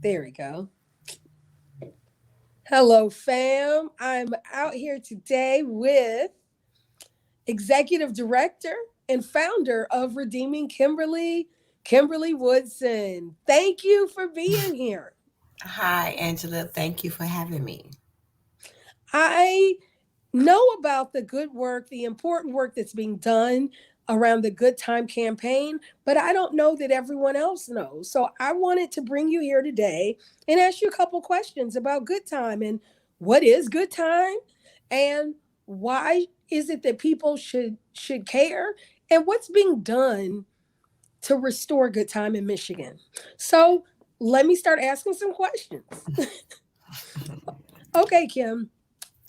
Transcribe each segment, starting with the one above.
There we go. Hello, fam. I'm out here today with Executive Director and founder of Redeeming Kimberly, Kimberly Woodson. Thank you for being here. Hi, Angela. Thank you for having me. I know about the good work, the important work that's being done around the Good Time campaign, but I don't know that everyone else knows. So I wanted to bring you here today and ask you a couple questions about Good Time and what is Good Time and why is it that people should care and what's being done to restore Good Time in Michigan. So let me start asking some questions. Okay, Kim.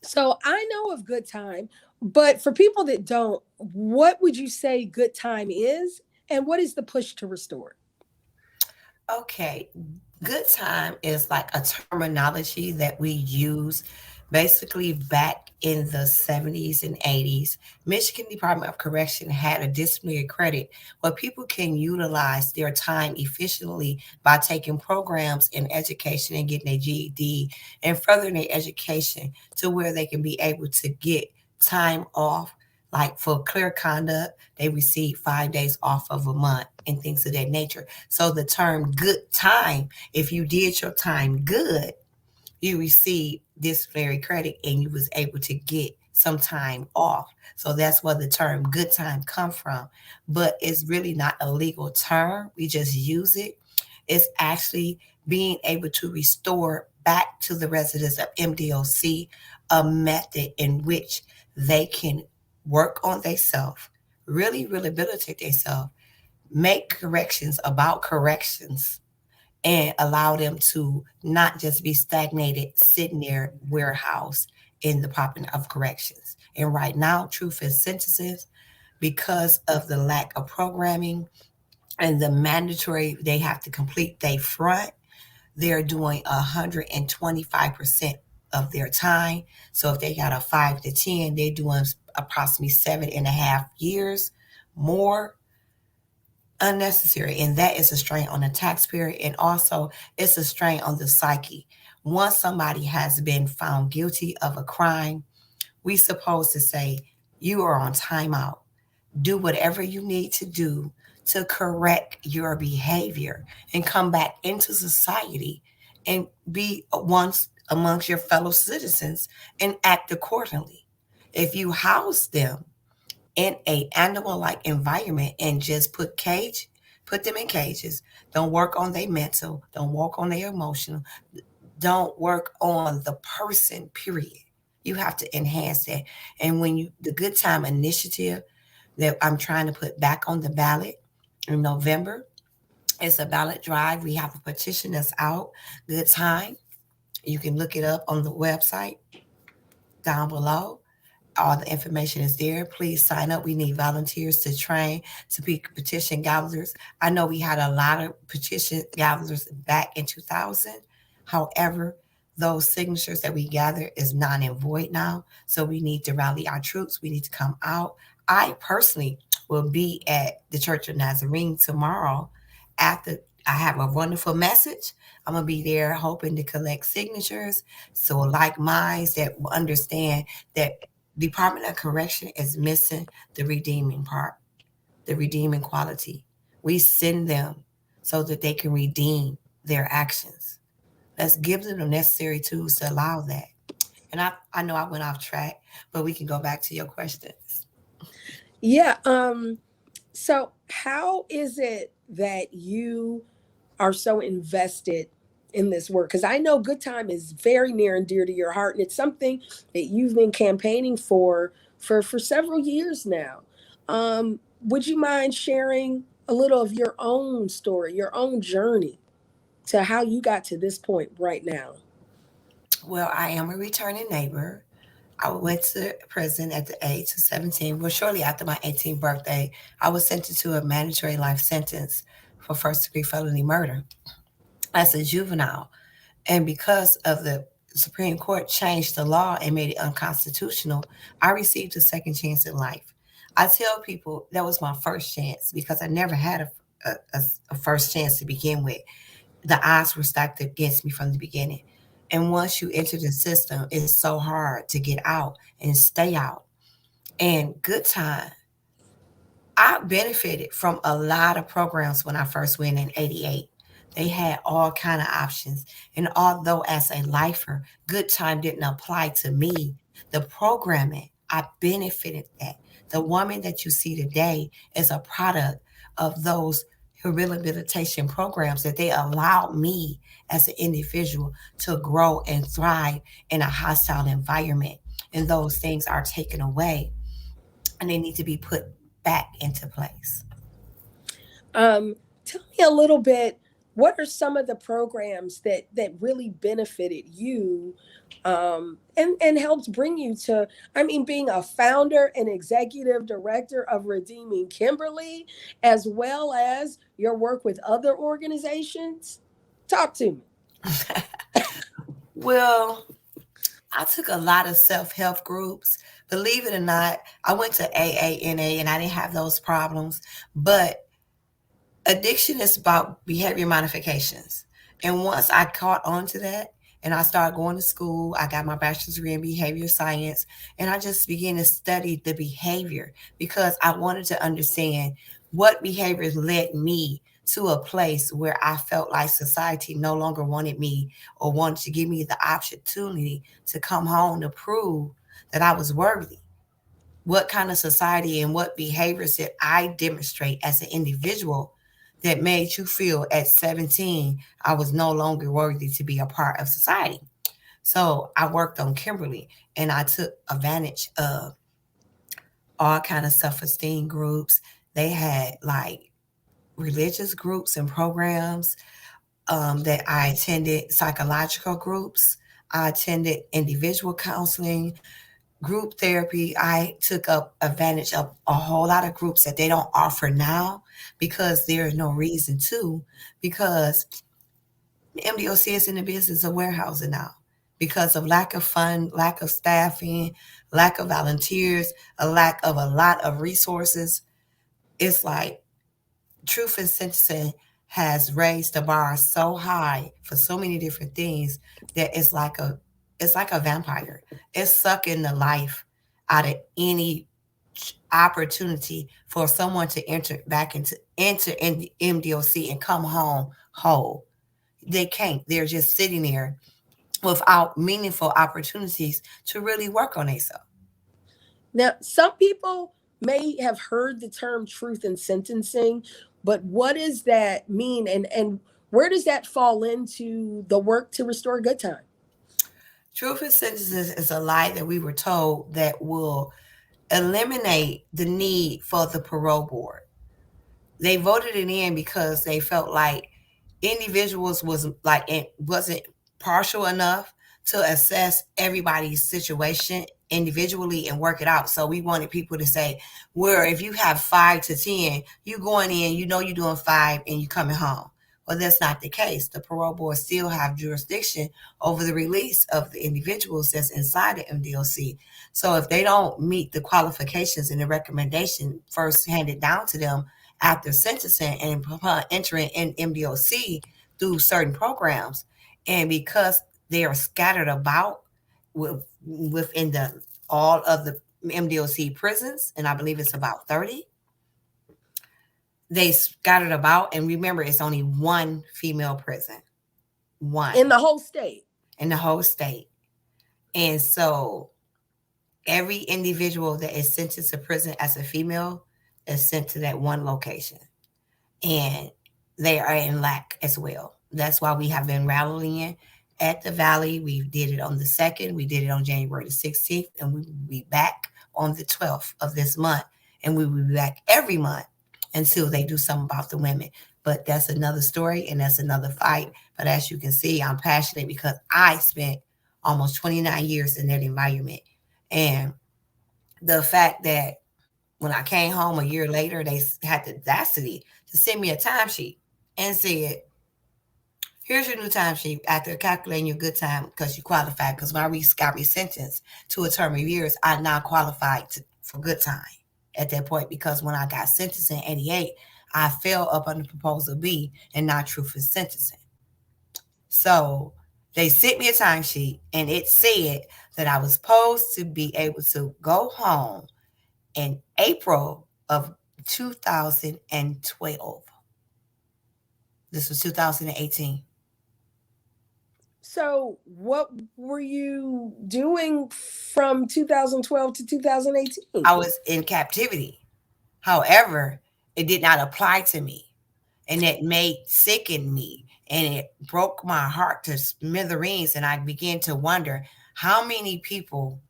So I know of Good Time, but for people that don't, what would you say Good Time is, and what is the push to restore? Okay, good time is like a terminology that we use basically back in the 70s and 80s. Michigan Department of Correction had a disciplinary credit where people can utilize their time efficiently by taking programs in education and getting a GED and furthering their education to where they can be able to get time off. Like for clear conduct, they receive 5 days off of a month and things of that nature. So the term good time, if you did your time good, you received disciplinary credit and you was able to get some time off. So that's where the term good time come from. But it's really not a legal term. We just use it. It's actually being able to restore back to the residents of MDOC a method in which they can work on themselves, really rehabilitate themselves, make corrections about corrections, and allow them to not just be stagnated sitting there warehouse in the Department of Corrections. And right now, truth is sentences, because of the lack of programming and the mandatory they have to complete they front, they're doing 125% of their time. So if they got a 5 to 10, they're doing approximately 7.5 years more unnecessary. And that is a strain on the taxpayer. And also, it's a strain on the psyche. Once somebody has been found guilty of a crime, we supposed to say, you are on timeout. Do whatever you need to do to correct your behavior and come back into society and be once amongst your fellow citizens and act accordingly. If you house them in a animal like environment and just put them in cages, don't work on their mental, don't work on their emotional, don't work on the person, period. You have to enhance that. And when you the good time initiative that I'm trying to put back on the ballot in November, it's a ballot drive. We have a petition that's out. Good time. You can look it up on the website down below. All the information is there. Please sign up. We need volunteers to train to be petition gatherers. I know we had a lot of petition gatherers back in 2000. However, those signatures that we gather is non and void now. So we need to rally our troops. We need to come out. I personally will be at the Church of Nazarene tomorrow after I have a wonderful message. I'm gonna be there hoping to collect signatures. So like minds that will understand that Department of Correction is missing the redeeming part, the redeeming quality. We send them so that they can redeem their actions. Let's give them the necessary tools to allow that. And I know I went off track, but we can go back to your questions. Yeah. So how is it that you are so invested in this work? Because I know Good Time is very near and dear to your heart, and it's something that you've been campaigning for several years now. Would you mind sharing a little of your own story, your own journey to how you got to this point right now? Well, I am a returning neighbor. I went to prison at the age of 17. Well, shortly after my 18th birthday, I was sentenced to a mandatory life sentence for first degree felony murder as a juvenile. And because of the Supreme Court changed the law and made it unconstitutional, I received a second chance in life. I tell people that was my first chance because I never had a first chance to begin with. the odds were stacked against me from the beginning. And once you enter the system, it's so hard to get out and stay out. And good time, I benefited from a lot of programs when I first went in '88. They had all kind of options. And although as a lifer, good time didn't apply to me, the programming, I benefited that. The woman that you see today is a product of those rehabilitation programs that they allowed me as an individual to grow and thrive in a hostile environment. And those things are taken away and they need to be put back into place. Tell me a little bit. What are some of the programs that really benefited you, and helps bring you to? I mean, being a founder and executive director of Redeeming Kimberly, as well as your work with other organizations. Talk to me. Well, I took a lot of self help groups. Believe it or not, I went to AANA and I didn't have those problems. But addiction is about behavior modifications. And once I caught on to that and I started going to school, I got my bachelor's degree in behavior science, and I just began to study the behavior because I wanted to understand what behaviors led me to a place where I felt like society no longer wanted me or wanted to give me the opportunity to come home to prove that I was worthy. What kind of society and what behaviors did I demonstrate as an individual that made you feel at 17 I was no longer worthy to be a part of society? So I worked on Kimberly and I took advantage of all kind of self-esteem groups. They had like religious groups and programs that I attended, psychological groups. I attended individual counseling, group therapy. I took up advantage of a whole lot of groups that they don't offer now because there is no reason to, because MDOC is in the business of warehousing now because of lack of fund, lack of staffing, lack of volunteers, a lack of a lot of resources. It's like truth in sentencing has raised the bar so high for so many different things that it's like a vampire. It's sucking the life out of any opportunity for someone to enter in the MDOC and come home whole. They can't. They're just sitting there without meaningful opportunities to really work on themselves. Now, some people may have heard the term truth in sentencing, but what does that mean? And where does that fall into the work to restore good time? Truth in sentences is a lie that we were told that will eliminate the need for the parole board. They voted it in because they felt like individuals was like it wasn't partial enough to assess everybody's situation individually and work it out. So we wanted people to say, where if you have 5 to 10, you going in, you know you're doing 5 and you coming home. Well, that's not the case. The parole board still have jurisdiction over the release of the individuals that's inside the MDOC. So if they don't meet the qualifications and the recommendation first handed down to them after sentencing and upon entering in MDOC through certain programs, and because they are scattered about within the all of the MDOC prisons, and I believe it's about 30, they scattered about. And remember, it's only one female prison, one In the whole state. in the whole state. And so every individual that is sentenced to prison as a female is sent to that one location. And they are in lack as well. That's why we have been rallying at the Valley. We did it on the 2nd. We did it on January the 16th. And we will be back on the 12th of this month. And we will be back every month until they do something about the women. But that's another story and that's another fight. But as you can see, I'm passionate because I spent almost 29 years in that environment. And the fact that when I came home a year later, they had the audacity to send me a timesheet and said, here's your new timesheet after calculating your good time because you qualified. Because when I got sentenced to a term of years, I now qualified for good time at that point because when I got sentenced in '88, I fell up under proposal B and not truth in sentencing. So they sent me a timesheet and it said that I was supposed to be able to go home in April of 2012. This was 2018. So, what were you doing from 2012 to 2018? I was in captivity. However, it did not apply to me. And it made sicken me. And it broke my heart to smithereens. And I began to wonder how many people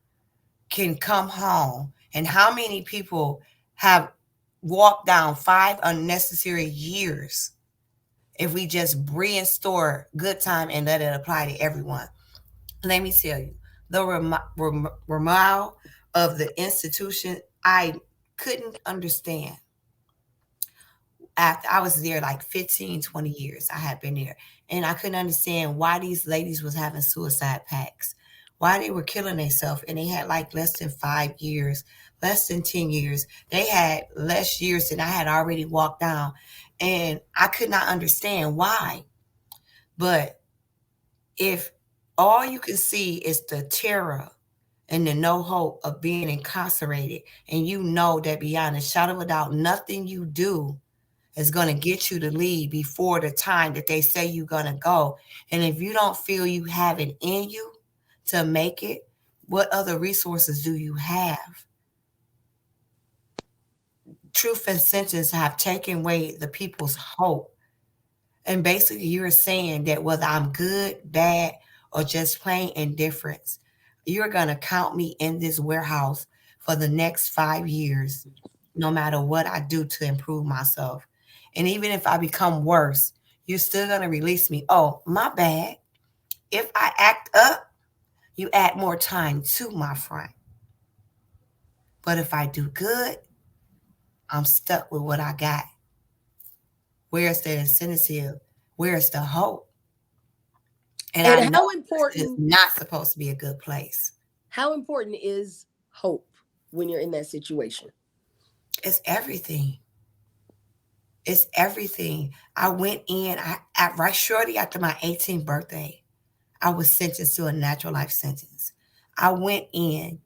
can come home and how many people have walked down 5 unnecessary years if we just restore good time and let it apply to everyone. Let me tell you, the remile of the institution, I couldn't understand. After I was there like 15, 20 years, I had been there. And I couldn't understand why these ladies was having suicide pacts, why they were killing themselves. And they had like less than 5 years, less than 10 years. They had less years than I had already walked down. And I could not understand why. But if all you can see is the terror and the no hope of being incarcerated, and you know that beyond a shadow of a doubt, nothing you do is going to get you to leave before the time that they say you're going to go. And if you don't feel you have it in you to make it, what other resources do you have? Truth and sentence have taken away the people's hope. And basically, you're saying that whether I'm good, bad, or just plain indifference, you're going to count me in this warehouse for the next 5 years, no matter what I do to improve myself. And even if I become worse, you're still going to release me. Oh, my bad. If I act up, you add more time to my friend. But if I do good, I'm stuck with what I got. Where's the incentive? Where's the hope? And I And know this is not supposed to be a good place. how important is hope when you're in that situation? It's everything. It's everything. I went in, right shortly after my 18th birthday, I was sentenced to a natural life sentence. I went in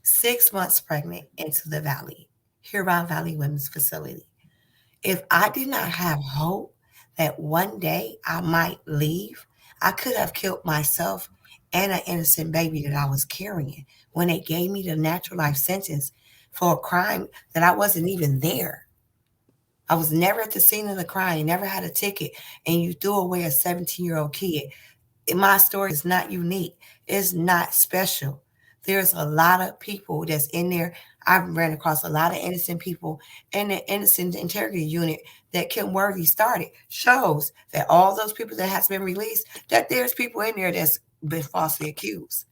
6 months pregnant into the Valley, Huron Valley Women's Facility. If I did not have hope that one day I might leave, I could have killed myself and an innocent baby that I was carrying when they gave me the natural life sentence for a crime that I wasn't even there. I was never at the scene of the crime, never had a ticket, and you threw away a 17-year-old kid. My story is not unique. It's not special. There's a lot of people that's in there. I've ran across a lot of innocent people in the innocent integrity unit that Kim Worthy started. Shows that all those people that has been released, that there's people in there that's been falsely accused.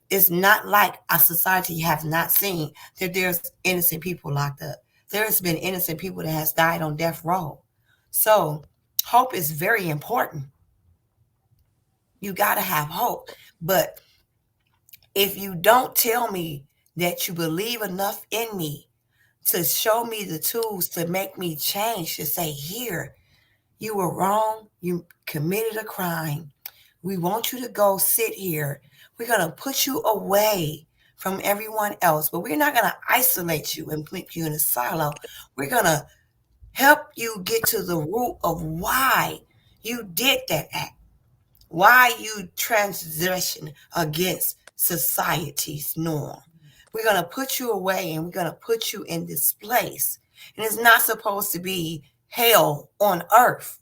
It's not like a society have not seen that there's innocent people locked up. There's been innocent people that has died on death row. So hope is very important. You got to have hope. But if you don't tell me that you believe enough in me to show me the tools to make me change, to say, here, you were wrong, you committed a crime, we want you to go sit here, we're going to put you away from everyone else, but we're not going to isolate you and put you in a silo. We're going to help you get to the root of why you did that act, why you transgression against society's norm. We're going to put you away and we're going to put you in this place. And it's not supposed to be hell on earth.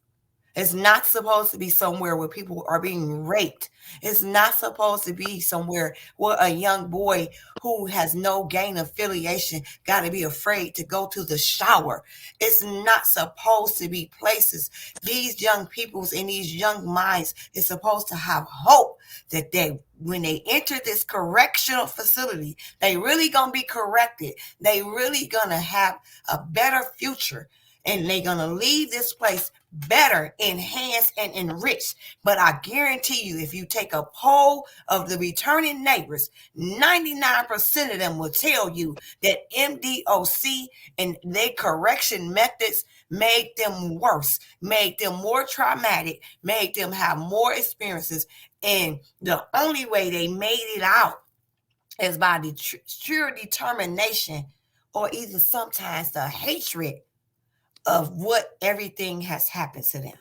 It's not supposed to be somewhere where people are being raped. It's not supposed to be somewhere where a young boy who has no gang affiliation got to be afraid to go to the shower. It's not supposed to be places. These young peoples in these young minds is supposed to have hope that when they enter this correctional facility, they really gonna be corrected. They really gonna have a better future. And they're going to leave this place better, enhanced, and enriched. But I guarantee you, if you take a poll of the returning neighbors, 99% of them will tell you that MDOC and their correction methods made them worse, made them more traumatic, made them have more experiences. And the only way they made it out is by the sheer determination, or even sometimes the hatred of what everything has happened to them.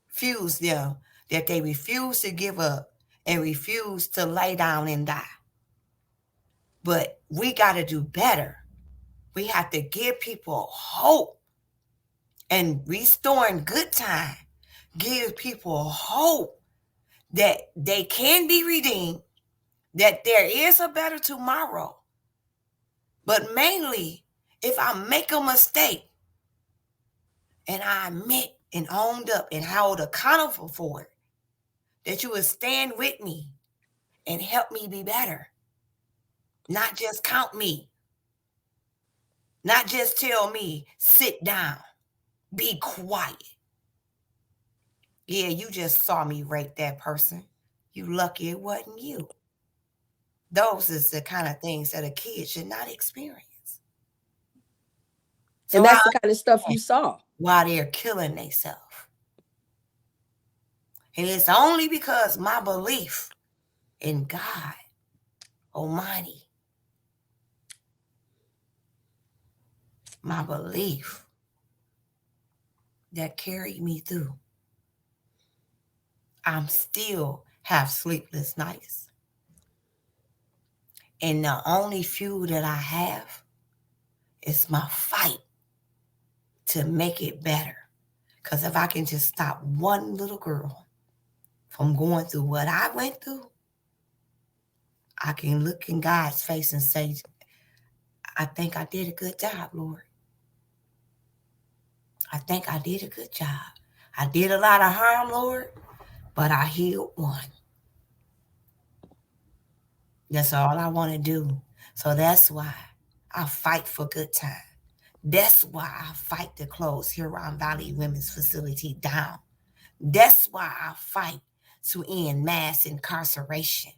Fuse them that they refuse to give up and refuse to lay down and die. But we got to do better. We have to give people hope, and restoring good time give people hope that they can be redeemed, that there is a better tomorrow. But mainly, if I make a mistake and I admit and owned up and held accountable for it, that you would stand with me and help me be better. Not just count me. Not just tell me, sit down, be quiet. Yeah, you just saw me rape that person. You lucky it wasn't you. Those is the kind of things that a kid should not experience. And So I that's the kind of stuff you understand saw. why they're killing themselves. And it's only because my belief in God Almighty, my belief that carried me through. I'm still have sleepless nights. And the only fuel that I have is my fight to make it better. Because if I can just stop one little girl from going through what I went through, I can look in God's face and say, I think I did a good job, Lord. I think I did a good job. I did a lot of harm, Lord, but I healed one. That's all I want to do. So that's why I fight for good time. That's why I fight to close Huron Valley Women's Facility down. That's why I fight to end mass incarceration.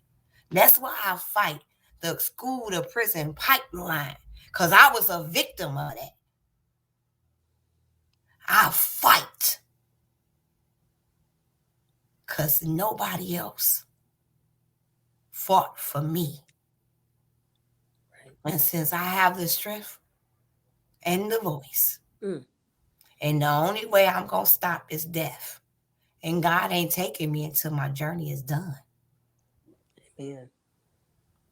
That's why I fight the school to prison pipeline, because I was a victim of that. I fight because nobody else fought for me. Right. And since I have the strength and the voice, and the only way I'm going to stop is death. And God ain't taking me until my journey is done. Amen.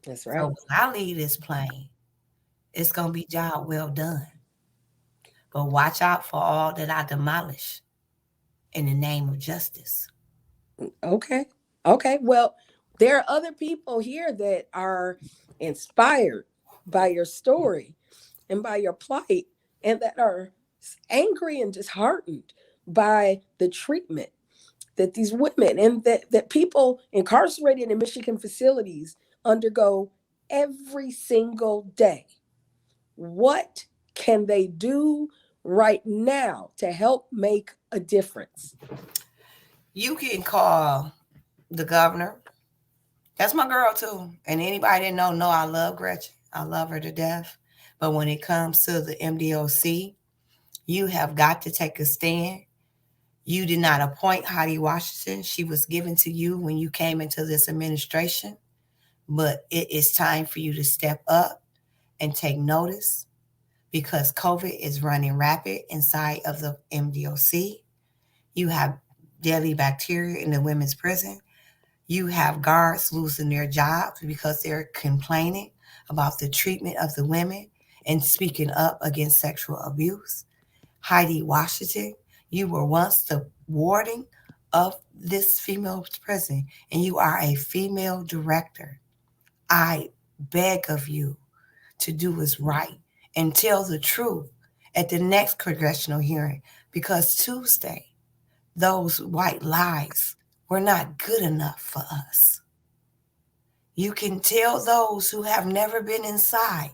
That's right. So when I leave this plane, it's going to be job well done. But watch out for all that I demolish in the name of justice. Okay. Okay. Well, there are other people here that are inspired by your story and by your plight, and that are angry and disheartened by the treatment that these women and that people incarcerated in Michigan facilities undergo every single day. What can they do right now to help make a difference? You can call the governor. That's my girl too. And anybody that know I love Gretchen. I love her to death. But when it comes to the MDOC, you have got to take a stand. You did not appoint Heidi Washington. She was given to you when you came into this administration. But it is time for you to step up and take notice, because COVID is running rapid inside of the MDOC. You have deadly bacteria in the women's prison. You have guards losing their jobs because they're complaining about the treatment of the women and speaking up against sexual abuse. Heidi Washington, you were once the warden of this female prison, and you are a female director. I beg of you to do what's right and tell the truth at the next congressional hearing, because Tuesday, those white lies were not good enough for us. You can tell those who have never been inside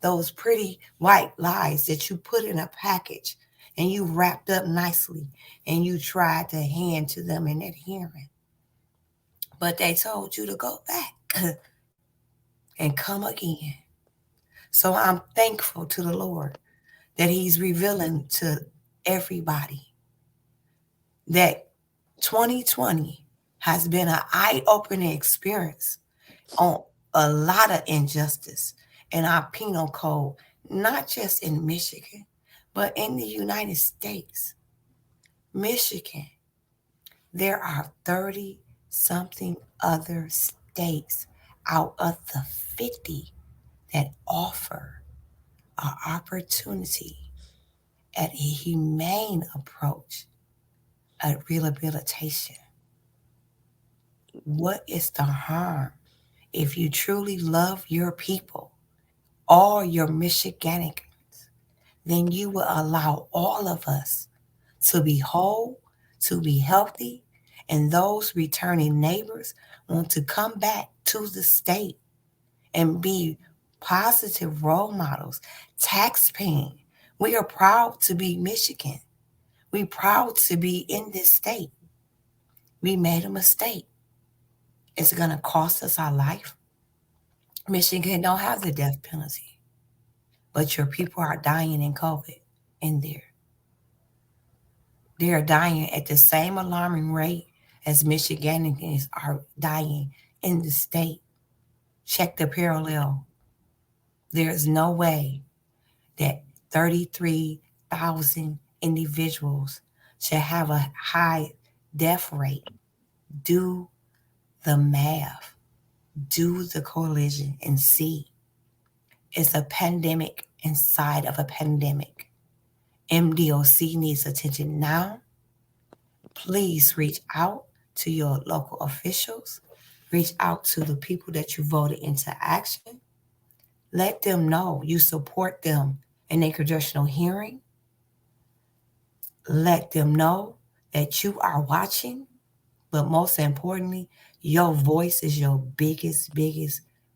those pretty white lies that you put in a package and you wrapped up nicely and you tried to hand to them in that hearing. But they told you to go back and come again. So I'm thankful to the Lord that he's revealing to everybody that 2020 has been an eye-opening experience on a lot of injustice in our penal code, not just in Michigan, but in the United States. Michigan, there are 30 something other states out of the 50 that offer an opportunity at a humane approach at rehabilitation. What is the harm if you truly love your people, all your Michiganicans? Then you will allow all of us to be whole, to be healthy, and those returning neighbors want to come back to the state and be positive role models, taxpaying. We are proud to be Michigan. We proud to be in this state. We made a mistake. It's going to cost us our life. Michigan don't have the death penalty, but your people are dying in COVID in there. They are dying at the same alarming rate as Michiganders are dying in the state. Check the parallel. There is no way that 33,000 individuals should have a high death rate. Do the math, do the collision, and see. It's a pandemic inside of a pandemic. MDOC needs attention now. Please reach out to your local officials. Reach out to the people that you voted into action. Let them know you support them in a congressional hearing. Let them know that you are watching, but most importantly, your voice is your biggest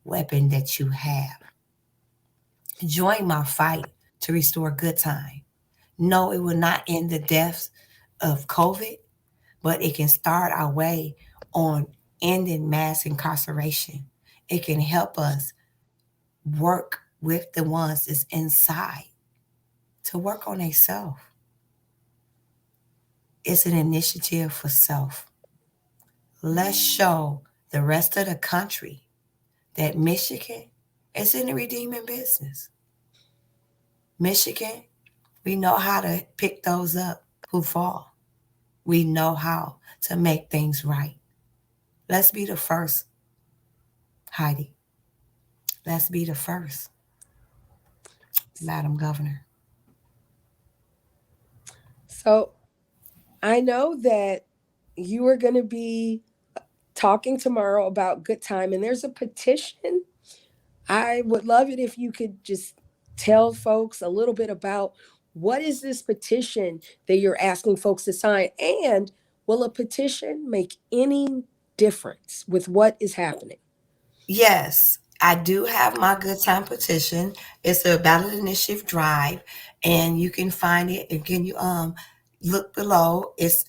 weapon that you have. Join my fight to restore good time. No, it will not end the deaths of COVID, but it can start our way on ending mass incarceration. It can help us work with the ones that's inside to work on themselves. It's an initiative for self. Let's show the rest of the country that Michigan is in the redeeming business. Michigan, we know how to pick those up who fall. We know how to make things right. Let's be the first, Heidi. Let's be the first, Madam Governor. So I know that you are going to be talking tomorrow about good time, and there's a petition. I would love it if you could just tell folks a little bit about what is this petition that you're asking folks to sign, and will a petition make any difference with what is happening? Yes, I do have my good time petition. It's a ballot initiative drive, and you can find it. Again, you look below. It's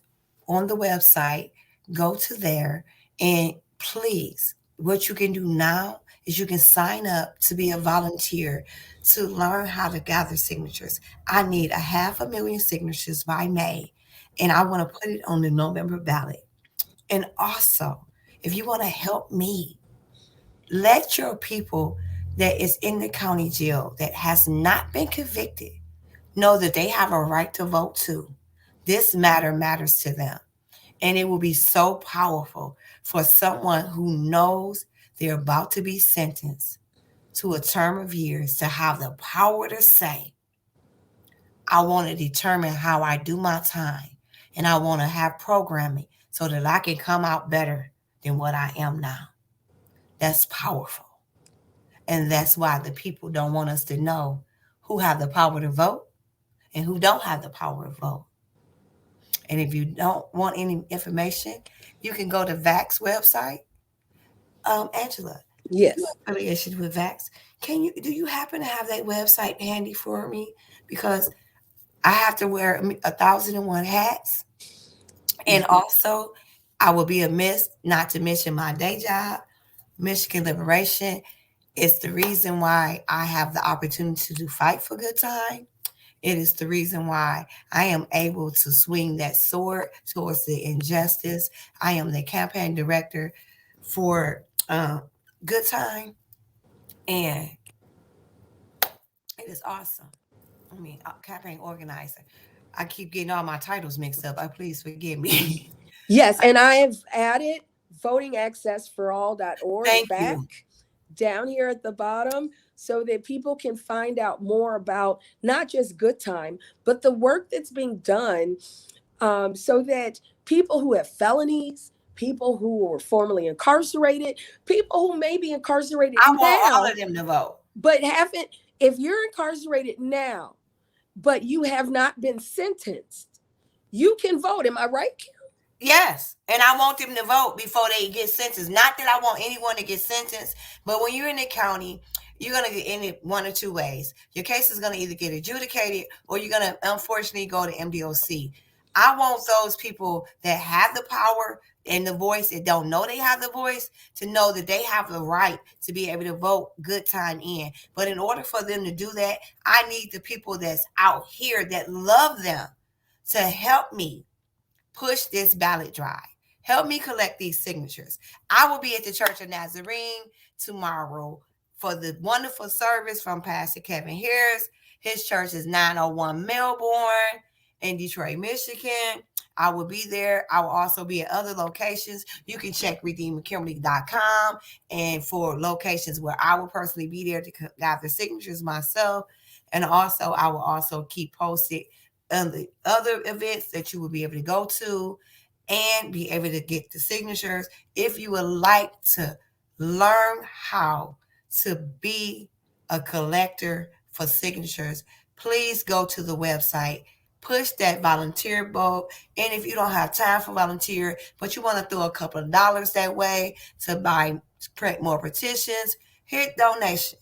on the website. Go to there, and please, what you can do now is you can sign up to be a volunteer to learn how to gather signatures. I need 500,000 signatures by May, and I want to put it on the November ballot. And also, if you want to help me, let your people that is in the county jail that has not been convicted know that they have a right to vote too. This matter matters to them. And it will be so powerful for someone who knows they're about to be sentenced to a term of years to have the power to say, I want to determine how I do my time, and I want to have programming so that I can come out better than what I am now. That's powerful. And that's why the people don't want us to know who have the power to vote and who don't have the power to vote. And if you don't want any information, you can go to VAX website. Angela, you Yes. have affiliation with VAX. Do you happen to have that website handy for me? Because I have to wear 1,001 hats. And Mhm. also, I will be amiss not to mention my day job, Michigan Liberation. It's the reason why I have the opportunity to fight for good time. It is the reason why I am able to swing that sword towards the injustice. I am the campaign director for Good Time, and it is awesome. I mean, campaign organizer. I keep getting all my titles mixed up. Please forgive me. Yes, and I have added votingaccessforall.org Thank you. back down here at the bottom so that people can find out more about not just Good Time, but the work that's being done, so that people who have felonies, people who were formerly incarcerated, people who may be incarcerated I want all now, of them to vote. but haven't, if you're incarcerated now, but you have not been sentenced, you can vote. Am I right? Yes, and I want them to vote before they get sentenced. Not that I want anyone to get sentenced, but when you're in the county, you're gonna get in it one or two ways. Your case is gonna either get adjudicated or you're gonna unfortunately go to MDOC. I want those people that have the power and the voice that don't know they have the voice to know that they have the right to be able to vote Good Time in. But in order for them to do that, I need the people that's out here that love them to help me push this ballot drive. Help me collect these signatures. I will be at the Church of Nazarene tomorrow for the wonderful service from Pastor Kevin Harris. His church is 901 Melbourne in Detroit, Michigan. I will be there. I will also be at other locations. You can check redeemingkimberly.com and for locations where I will personally be there to gather signatures myself. And also, I will also keep posted on the other events that you will be able to go to and be able to get the signatures. If you would like to learn how to be a collector for signatures, please go to the website, push that volunteer vote. And if you don't have time for volunteer, but you want to throw a couple of dollars that way to buy print more petitions, hit donation.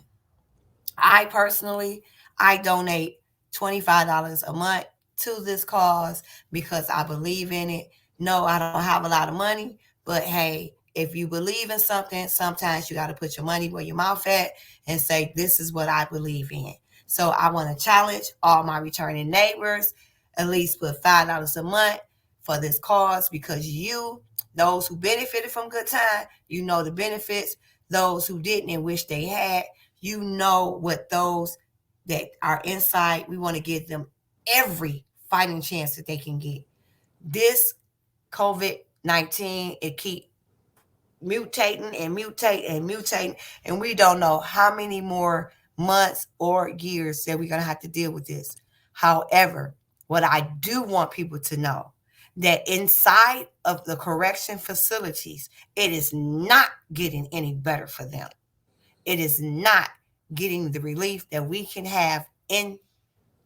I personally, I donate $25 a month to this cause because I believe in it. No, I don't have a lot of money, but hey, if you believe in something, sometimes you got to put your money where your mouth at and say, this is what I believe in. So I want to challenge all my returning neighbors, at least put $5 a month for this cause because you, those who benefited from Good Time, you know the benefits. Those who didn't and wish they had, you know what those that are inside, we want to give them every fighting chance that they can get. This COVID-19, it keep mutating and mutating and mutating, and we don't know how many more months or years that we're going to have to deal with this. However, what I do want people to know that inside of the correction facilities, it is not getting any better for them. It is not getting the relief that we can have in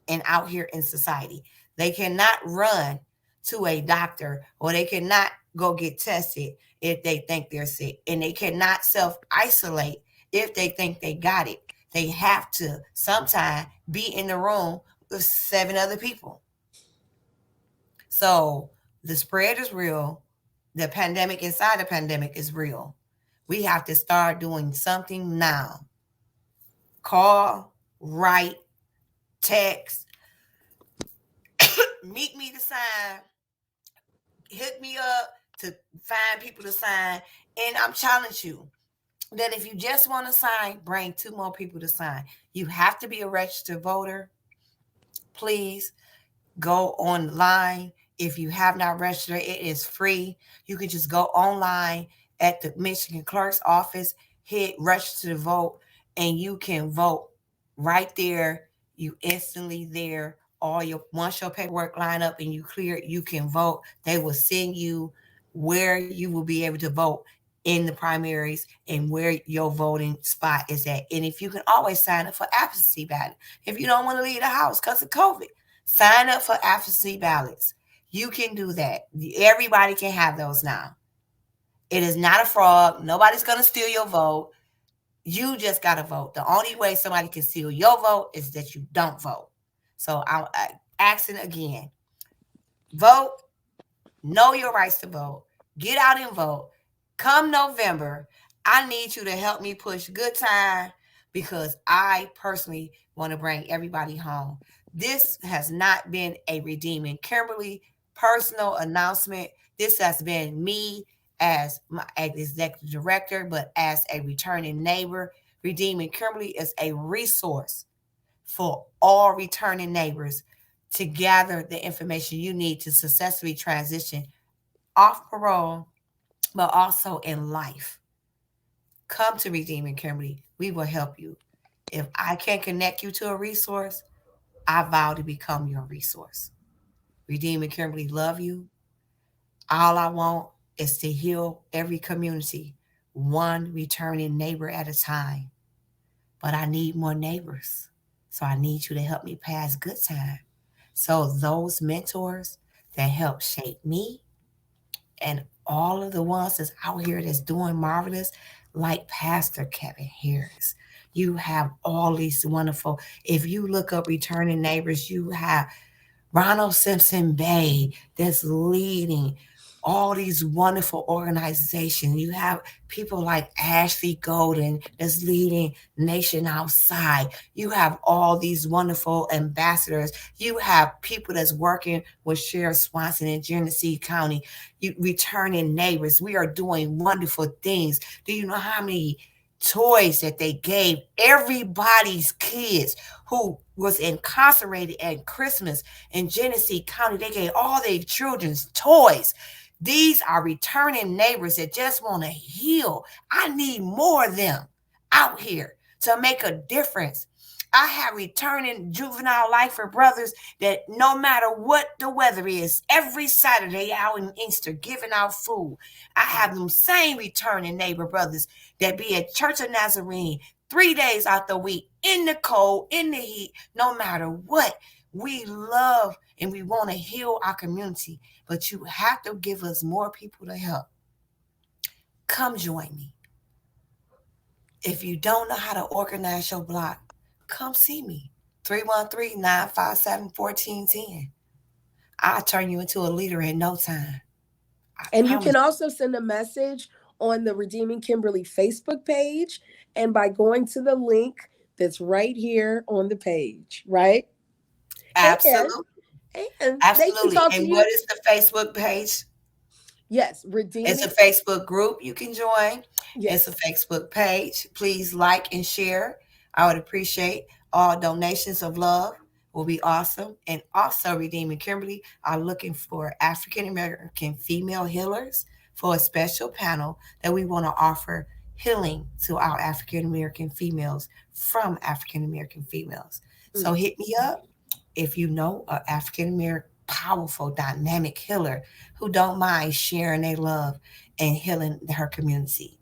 and out here in society. They cannot run to a doctor or they cannot go get tested if they think they're sick. And they cannot self isolate if they think they got it. They have to sometimes be in the room with 7 other people. So the spread is real. The pandemic inside the pandemic is real. We have to start doing something now. Call, write, text, meet me to sign, hit me up to find people to sign. And I'm challenging you that if you just want to sign, bring 2 more people to sign. You have to be a registered voter. Please go online. If you have not registered, it is free. You can just go online at the Michigan clerk's office, hit register to vote, and you can vote right there. You instantly there. All your once your paperwork line up and you clear, you can vote. They will send you where you will be able to vote in the primaries and where your voting spot is at. And if you can always sign up for absentee ballot. If you don't want to leave the house because of COVID, sign up for absentee ballots. You can do that. Everybody can have those now. It is not a fraud. Nobody's going to steal your vote. You just got to vote. The only way somebody can steal your vote is that you don't vote. So I'm asking again, vote, know your rights to vote, get out and vote. Come November, I need you to help me push Good Time because I personally want to bring everybody home. This has not been a Redeeming Kimberly personal announcement. This has been me as my executive director, but as a returning neighbor. Redeeming Kimberly is a resource for all returning neighbors to gather the information you need to successfully transition off parole, but also in life. Come to Redeeming Kimberly. We will help you. If I can connect you to a resource, I vow to become your resource. Redeeming Kimberly, love you. All I want is to heal every community, one returning neighbor at a time. But I need more neighbors. So I need you to help me pass good time. So those mentors that help shape me and all of the ones that's out here that's doing marvelous, like Pastor Kevin Harris. You have all these wonderful, if you look up returning neighbors, you have Ronald Simpson Bay that's leading all these wonderful organizations. You have people like Ashley Golden that's leading Nation Outside. You have all these wonderful ambassadors. You have people that's working with Sheriff Swanson in Genesee County. You returning neighbors. We are doing wonderful things. Do you know how many toys that they gave everybody's kids who was incarcerated at Christmas in Genesee County? They gave all their children's toys. These are returning neighbors that just want to heal. I need more of them out here to make a difference. I have returning juvenile lifer brothers that no matter what the weather is, every Saturday out in Easter giving out food. I have them same returning neighbor brothers that be at Church of Nazarene 3 days out the week, in the cold, in the heat, no matter what. We love and we want to heal our community, but you have to give us more people to help. Come join me. If you don't know how to organize your block, come see me. 313-957-1410. I'll turn you into a leader in no time. I And you promise. can also send a message on the Redeeming Kimberly Facebook page and by going to the link that's right here on the page, right? And Absolutely. they can Absolutely. talk to And you. what is the Facebook page? Yes, It's a redeeming. Facebook group you can join. It's a Yes. Facebook page. Please like and share. I would appreciate all donations of love. Will be awesome. And also, Redeeming Kimberly are looking for African American female healers for a special panel that we want to offer healing to our African American females from African American females. So Mm. hit me up if you know an African American powerful dynamic healer who don't mind sharing their love and healing her community.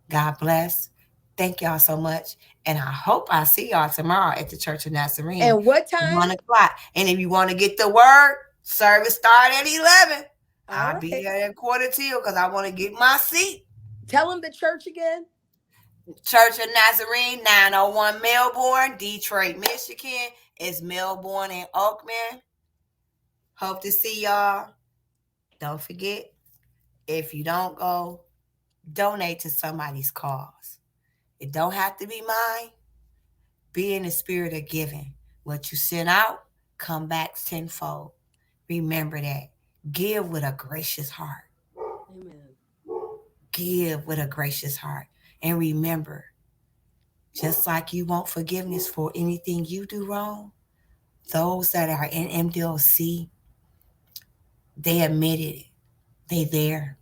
God bless. Thank y'all so much. And I hope I see y'all tomorrow at the Church of Nazarene, And what time? 1 o'clock. And if you want to get the word, service start at 11. All I'll be right. there at quarter till because I want to get my seat. Tell them the church again. Church of Nazarene, 901 Melbourne, Detroit, Michigan. It's Melbourne and Oakman. Hope to see y'all. Don't forget, if you don't go, donate to somebody's cause. It don't have to be mine. Be in the spirit of giving. What you send out, come back tenfold. Remember that. Give with a gracious heart. Amen. Give with a gracious heart. And remember, just like you want forgiveness for anything you do wrong, those that are in MDLC, they admitted it. They there.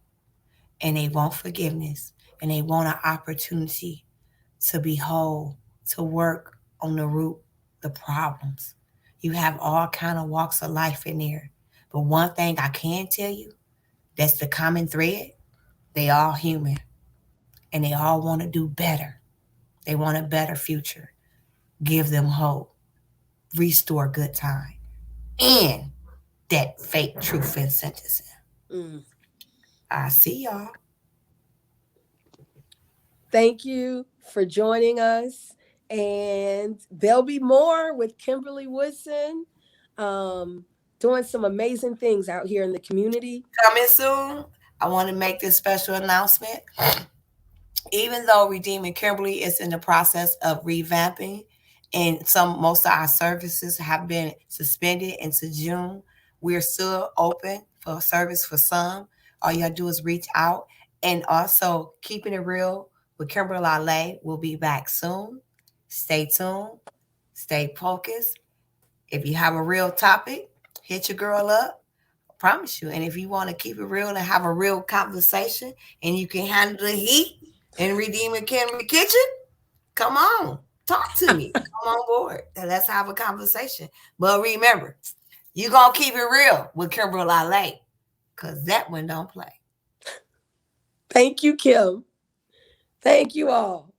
And they want forgiveness. And they want an opportunity to be whole, to work on the root, the problems. You have all kind of walks of life in there. But one thing I can tell you, that's the common thread. They all human and they all want to do better. They want a better future. Give them hope. Restore good time. And that fake truth and sentencing. Mm. I see y'all. Thank you for joining us. And there'll be more with Kimberly Woodson, um, doing some amazing things out here in the community. Coming soon. I want to make this special announcement. Even though Redeeming Kimberly is in the process of revamping and most of our services have been suspended into June. We're still open for service for some. All you gotta do is reach out. And also, keeping it real with Kimberly Lale will be back soon. Stay tuned. Stay focused. If you have a real topic, hit your girl up. I promise you. And if you want to keep it real and have a real conversation, and you can handle the heat in Redeeming Kimberly Kitchen, come on, talk to me. Come on board and let's have a conversation. But remember, you gonna keep it real with Kimberly Lale, cause that one don't play. Thank you, Kim. Thank you all.